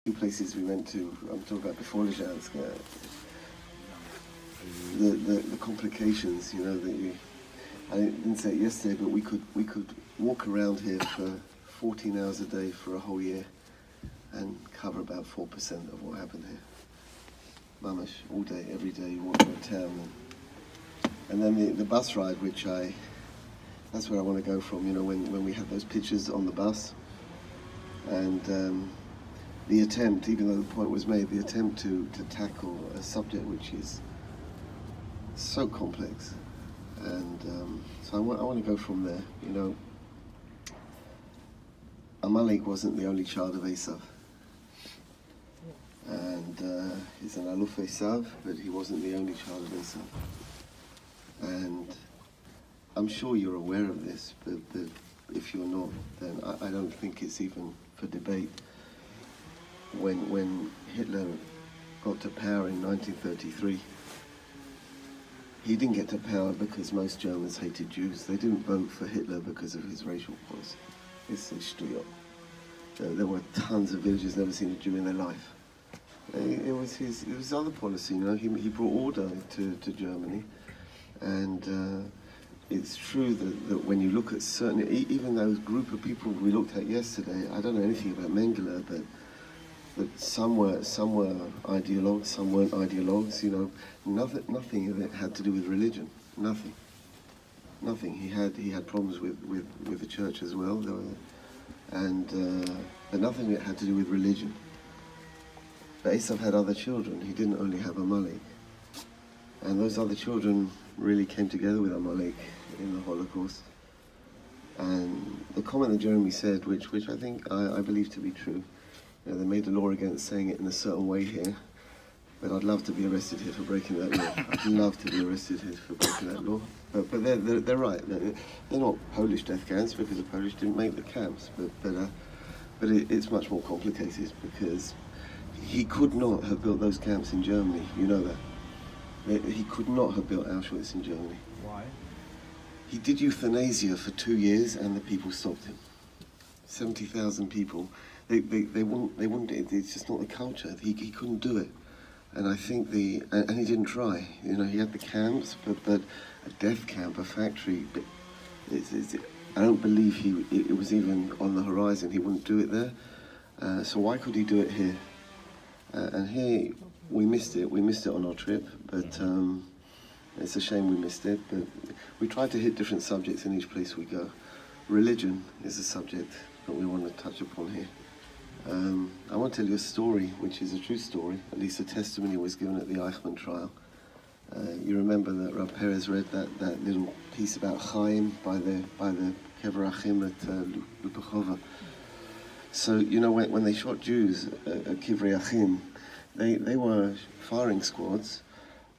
Two places we went to, I'm talking about before Lezhansk, the complications, you know, that I didn't say it yesterday, but we could walk around here for 14 hours a day for a whole year and cover about 4% of what happened here. Mamash, all day, every day, you walk around town. And then the bus ride, that's where I want to go from, you know, when we had those pictures on the bus. And the attempt, even though the point was made, the attempt to tackle a subject which is so complex. And so I want to go from there, you know. Amalek wasn't the only child of Esav. And he's an Aluf Esav, but he wasn't the only child of Esav. And I'm sure you're aware of this, but if you're not, then I don't think it's even for debate. When Hitler got to power in 1933, he didn't get to power because most Germans hated Jews. They didn't vote for Hitler because of his racial policy. It's shtuyot. There were tons of villagers never seen a Jew in their life. It was his other policy, you know. He brought order to Germany, and it's true that when you look at certain, even those group of people we looked at yesterday, I don't know anything about Mengele, but some were ideologues, some weren't ideologues, you know. Nothing of it had to do with religion. Nothing. He had problems with the church as well, but nothing of it had to do with religion. But Esav had other children. He didn't only have Amalek, and those other children really came together with Amalek in the Holocaust. And the comment that Jeremy said, which I think I believe to be true. You know, they made a law against saying it in a certain way here, but I'd love to be arrested here for breaking that law. I'd love to be arrested here for breaking that law. But they're right. They're not Polish death camps because the Polish didn't make the camps. But it's much more complicated because he could not have built those camps in Germany. You know that. He could not have built Auschwitz in Germany. Why? He did euthanasia for 2 years and the people stopped him. 70,000 people. They wouldn't. It's just not the culture. He couldn't do it, and I think and he didn't try. You know, he had the camps, but a death camp, a factory. But I don't believe it was even on the horizon. He wouldn't do it there. So why could he do it here? And here we missed it. We missed it on our trip, but it's a shame we missed it. But we tried to hit different subjects in each place we go. Religion is a subject that we want to touch upon here. I want to tell you a story, which is a true story. At least a testimony was given at the Eichmann trial. You remember that Rav Perez read that little piece about Chaim by the Kever Achim at Lupachova. So, you know, when they shot Jews at Kivrei Achim, they were firing squads.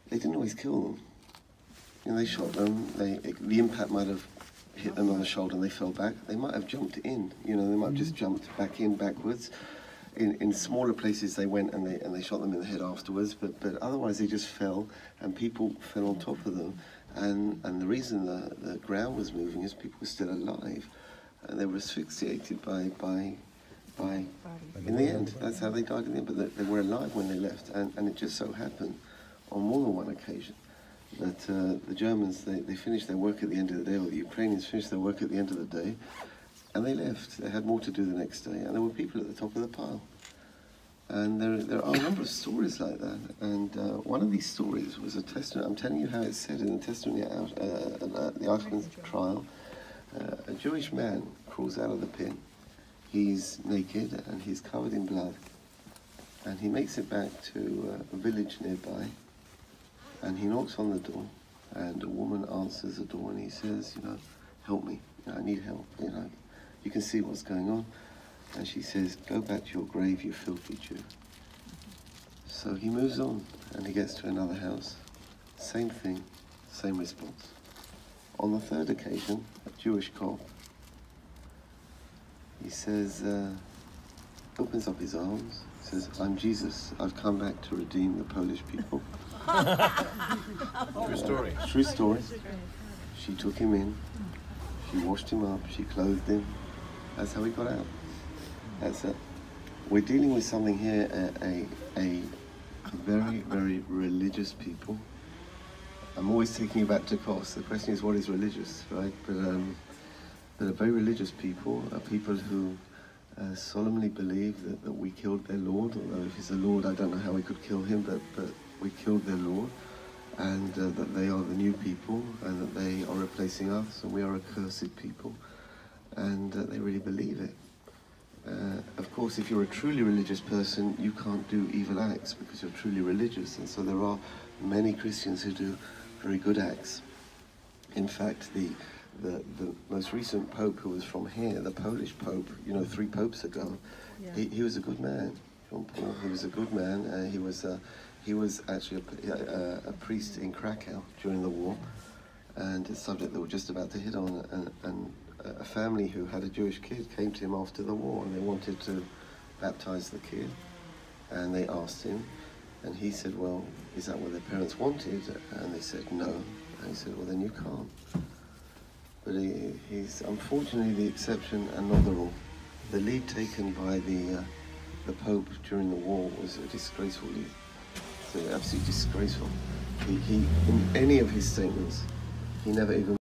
They didn't always kill them. You know, they shot them. The impact might have hit them on the shoulder and they fell back. They might have jumped in, you know, they might have just jumped backwards. In smaller places they went and they shot them in the head afterwards, but otherwise they just fell and people fell on top of them. And the reason the ground was moving is people were still alive and they were asphyxiated by in the end. That's how they died in the end, but they were alive when they left. And it just so happened on more than one occasion that the Germans, they finished their work at the end of the day, or the Ukrainians finished their work at the end of the day, and they left. They had more to do the next day, and there were people at the top of the pile. And there are a number of stories like that, and one of these stories was a testimony. I'm telling you how it's said in the testimony at the Eichmann trial. A Jewish man crawls out of the pit. He's naked, and he's covered in blood, and he makes it back to a village nearby. And he knocks on the door, and a woman answers the door, and he says, you know, help me, you know, I need help, you know, you can see what's going on. And she says, go back to your grave, you filthy Jew. So he moves on, and he gets to another house, same thing, same response. On the third occasion, a Jewish cop, he says, opens up his arms, says, I'm Jesus, I've come back to redeem the Polish people. True story. True story. She took him in, she washed him up, she clothed him. That's how he got out. That's it. we're dealing with something here, a very, very religious people. I'm always taking you back to Kos. The question is, what is religious, right? But a very religious people are people who solemnly believe that we killed their Lord. Although if he's the Lord, I don't know how we could kill him, but we killed their Lord, and that they are the new people, and that they are replacing us, and we are a cursed people, and they really believe it. Of course, if you're a truly religious person, you can't do evil acts because you're truly religious, and so there are many Christians who do very good acts. In fact, the most recent Pope, who was from here, the Polish Pope, 3 popes ago, yeah. He was a good man, John Paul. He was a good man. He was actually a priest in Krakow during the war, and a subject that we're just about to hit on, and a family who had a Jewish kid came to him after the war, and they wanted to baptize the kid, and they asked him, and he said, well, is that what their parents wanted? And they said no, and he said, well, then you can't. But he's unfortunately the exception and not the rule. The lead taken by the Pope during the war was a disgraceful lead. So absolutely disgraceful. He in any of his statements, he never even